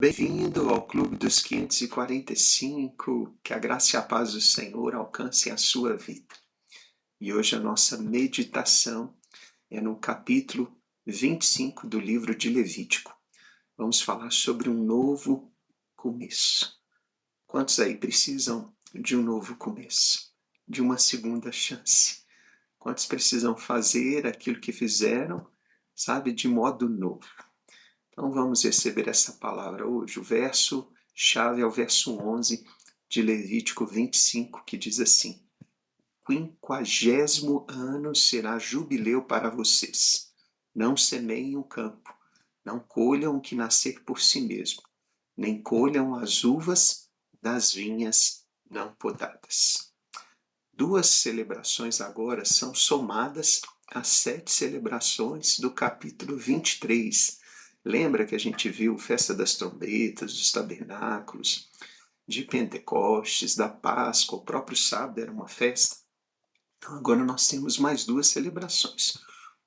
Bem-vindo ao Clube dos 545, que a graça e a paz do Senhor alcancem a sua vida. E hoje a nossa meditação é no capítulo 25 do livro de Levítico. Vamos falar sobre um novo começo. Quantos aí precisam de um novo começo? De uma segunda chance? Quantos precisam fazer aquilo que fizeram, de modo novo? Então vamos receber essa palavra hoje. O verso-chave é o verso 11 de Levítico 25, que diz assim: 50º ano será jubileu para vocês. Não semeiem o campo, não colham o que nascer por si mesmo, nem colham as uvas das vinhas não podadas. Duas celebrações agora são somadas às 7 celebrações do capítulo 23. Lembra que a gente viu Festa das Trombetas, dos Tabernáculos, de Pentecostes, da Páscoa, o próprio sábado era uma festa. Então agora nós temos mais duas celebrações,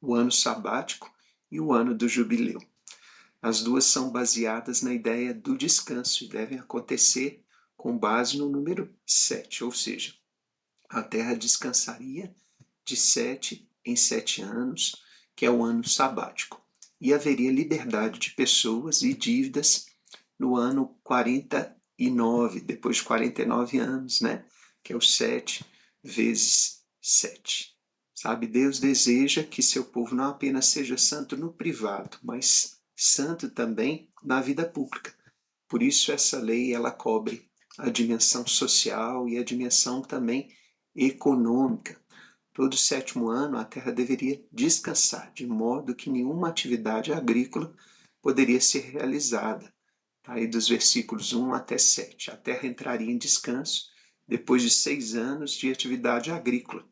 o ano sabático e o ano do jubileu. As duas são baseadas na ideia do descanso e devem acontecer com base no número 7, ou seja, a terra descansaria de 7 em 7 anos, que é o ano sabático. E haveria liberdade de pessoas e dívidas no ano 49, depois de 49 anos, que é o 7 vezes 7. Deus deseja que seu povo não apenas seja santo no privado, mas santo também na vida pública. Por isso essa lei ela cobre a dimensão social e a dimensão também econômica. Todo 7º ano a terra deveria descansar, de modo que nenhuma atividade agrícola poderia ser realizada. Aí dos versículos 1 até 7. A terra entraria em descanso depois de 6 anos de atividade agrícola,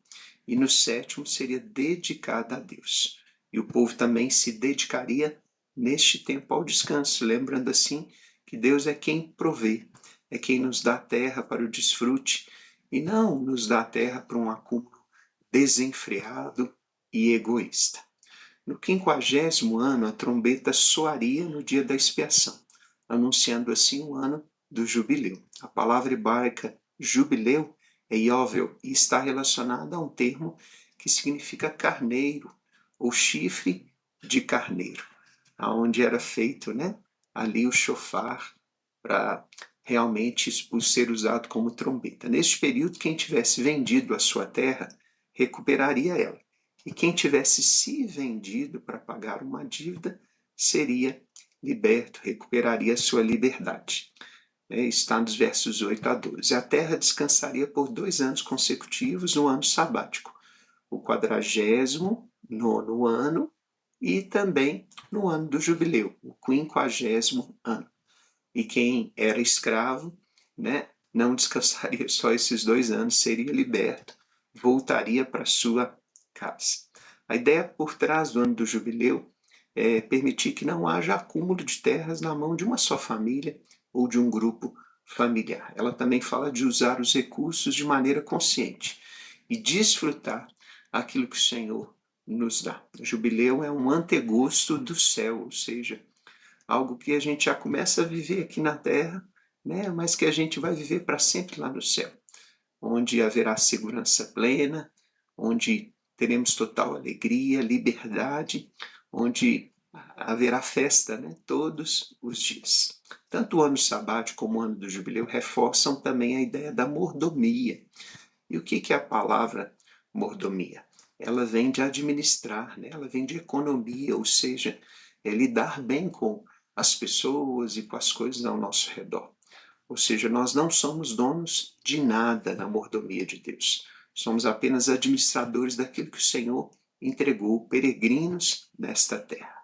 e no 7º seria dedicada a Deus. E o povo também se dedicaria neste tempo ao descanso, lembrando assim que Deus é quem provê, é quem nos dá a terra para o desfrute, e não nos dá a terra para um acúmulo desenfreado e egoísta. No 50º ano, a trombeta soaria no dia da expiação, anunciando assim o ano do jubileu. A palavra hebraica jubileu é Yovel e está relacionada a um termo que significa carneiro ou chifre de carneiro, aonde era feito, ali o shofar para realmente ser usado como trombeta. Neste período, quem tivesse vendido a sua terra recuperaria ela. E quem tivesse se vendido para pagar uma dívida seria liberto, recuperaria sua liberdade. Está nos versos 8 a 12. A terra descansaria por 2 anos consecutivos no ano sabático, o 49º ano e também no ano do jubileu, o 50º ano. E quem era escravo, não descansaria só esses 2 anos, seria liberto, voltaria para sua casa. A ideia por trás do ano do jubileu é permitir que não haja acúmulo de terras na mão de uma só família ou de um grupo familiar. Ela também fala de usar os recursos de maneira consciente e desfrutar aquilo que o Senhor nos dá. O jubileu é um antegosto do céu, ou seja, algo que a gente já começa a viver aqui na terra, mas que a gente vai viver para sempre lá no céu, onde haverá segurança plena, onde teremos total alegria, liberdade, onde haverá festa, todos os dias. Tanto o ano sabático como o ano do jubileu reforçam também a ideia da mordomia. E o que é a palavra mordomia? Ela vem de administrar, ela vem de economia, ou seja, é lidar bem com as pessoas e com as coisas ao nosso redor. Ou seja, nós não somos donos de nada na mordomia de Deus. Somos apenas administradores daquilo que o Senhor entregou, peregrinos nesta terra.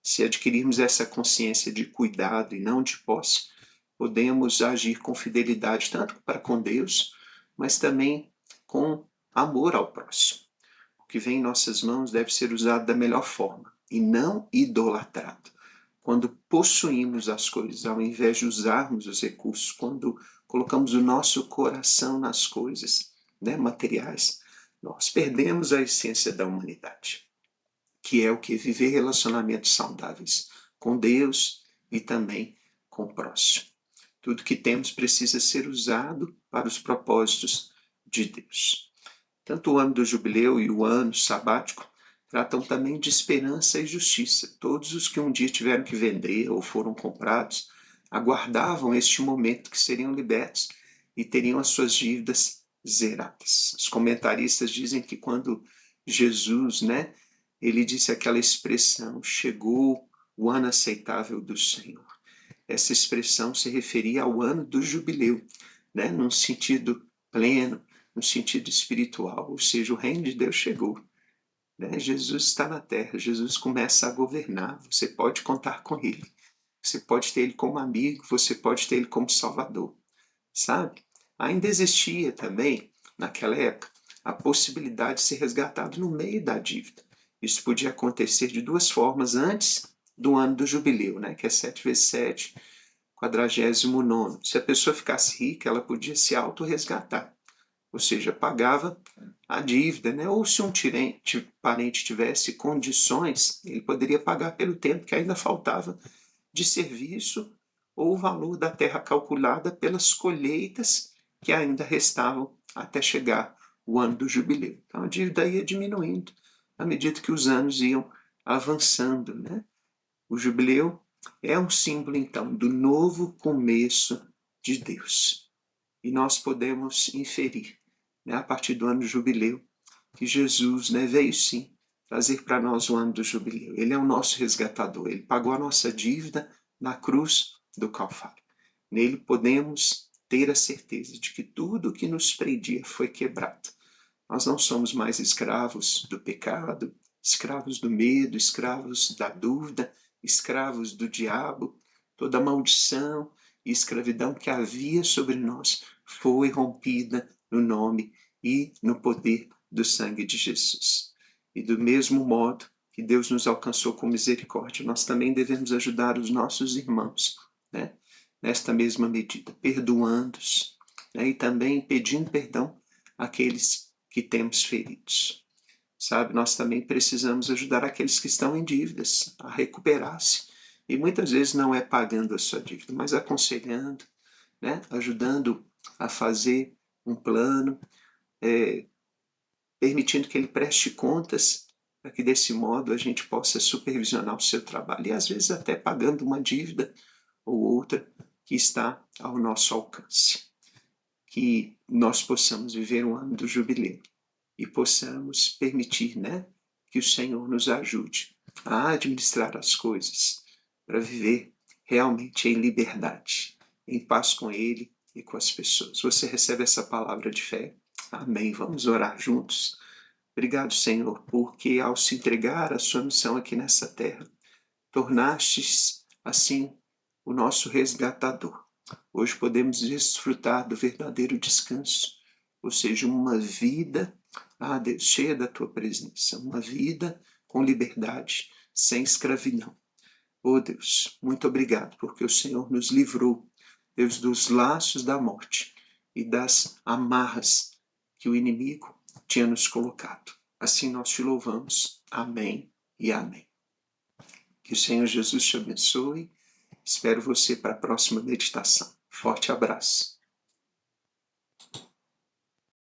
Se adquirirmos essa consciência de cuidado e não de posse, podemos agir com fidelidade tanto para com Deus, mas também com amor ao próximo. O que vem em nossas mãos deve ser usado da melhor forma e não idolatrado. Quando possuímos as coisas, ao invés de usarmos os recursos, quando colocamos o nosso coração nas coisas materiais, nós perdemos a essência da humanidade, que é o que? Viver relacionamentos saudáveis com Deus e também com o próximo. Tudo que temos precisa ser usado para os propósitos de Deus. Tanto o ano do jubileu e o ano sabático tratam também de esperança e justiça. Todos os que um dia tiveram que vender ou foram comprados aguardavam este momento que seriam libertos e teriam as suas dívidas zeradas. Os comentaristas dizem que quando Jesus, ele disse aquela expressão, chegou o ano aceitável do Senhor. Essa expressão se referia ao ano do jubileu, num sentido pleno, no sentido espiritual, ou seja, o reino de Deus chegou. Jesus está na terra, Jesus começa a governar, você pode contar com ele. Você pode ter ele como amigo, você pode ter ele como salvador, sabe? Ainda existia também, naquela época, a possibilidade de ser resgatado no meio da dívida. Isso podia acontecer de duas formas antes do ano do jubileu, que é 7 vezes 7, 49. Se a pessoa ficasse rica, ela podia se autorresgatar, ou seja, pagava a dívida, ou se um parente tivesse condições, ele poderia pagar pelo tempo que ainda faltava de serviço ou o valor da terra calculada pelas colheitas que ainda restavam até chegar o ano do jubileu. Então a dívida ia diminuindo à medida que os anos iam avançando. O jubileu é um símbolo, então, do novo começo de Deus. E nós podemos inferir, a partir do ano do jubileu, que Jesus veio sim trazer para nós o ano do jubileu. Ele é o nosso resgatador, ele pagou a nossa dívida na cruz do Calvário. Nele podemos ter a certeza de que tudo o que nos prendia foi quebrado. Nós não somos mais escravos do pecado, escravos do medo, escravos da dúvida, escravos do diabo. Toda maldição e escravidão que havia sobre nós foi rompida no nome e no poder do sangue de Jesus. E do mesmo modo que Deus nos alcançou com misericórdia, nós também devemos ajudar os nossos irmãos, nesta mesma medida, perdoando-os, e também pedindo perdão àqueles que temos feridos. Sabe, nós também precisamos ajudar aqueles que estão em dívidas a recuperar-se. E muitas vezes não é pagando a sua dívida, mas aconselhando, ajudando a fazer um plano, permitindo que ele preste contas, para que desse modo a gente possa supervisionar o seu trabalho. E às vezes até pagando uma dívida ou outra que está ao nosso alcance. Que nós possamos viver um ano do jubileu e possamos permitir, que o Senhor nos ajude a administrar as coisas para viver realmente em liberdade, em paz com Ele e com as pessoas. Você recebe essa palavra de fé? Amém. Vamos orar juntos. Obrigado, Senhor, porque ao se entregar à sua missão aqui nessa terra, tornastes assim o nosso resgatador. Hoje podemos desfrutar do verdadeiro descanso, ou seja, uma vida, Deus, cheia da tua presença, uma vida com liberdade, sem escravidão. Deus, muito obrigado, porque o Senhor nos livrou, Deus, dos laços da morte e das amarras que o inimigo tinha nos colocado. Assim nós te louvamos. Amém e amém. Que o Senhor Jesus te abençoe. Espero você para a próxima meditação. Forte abraço.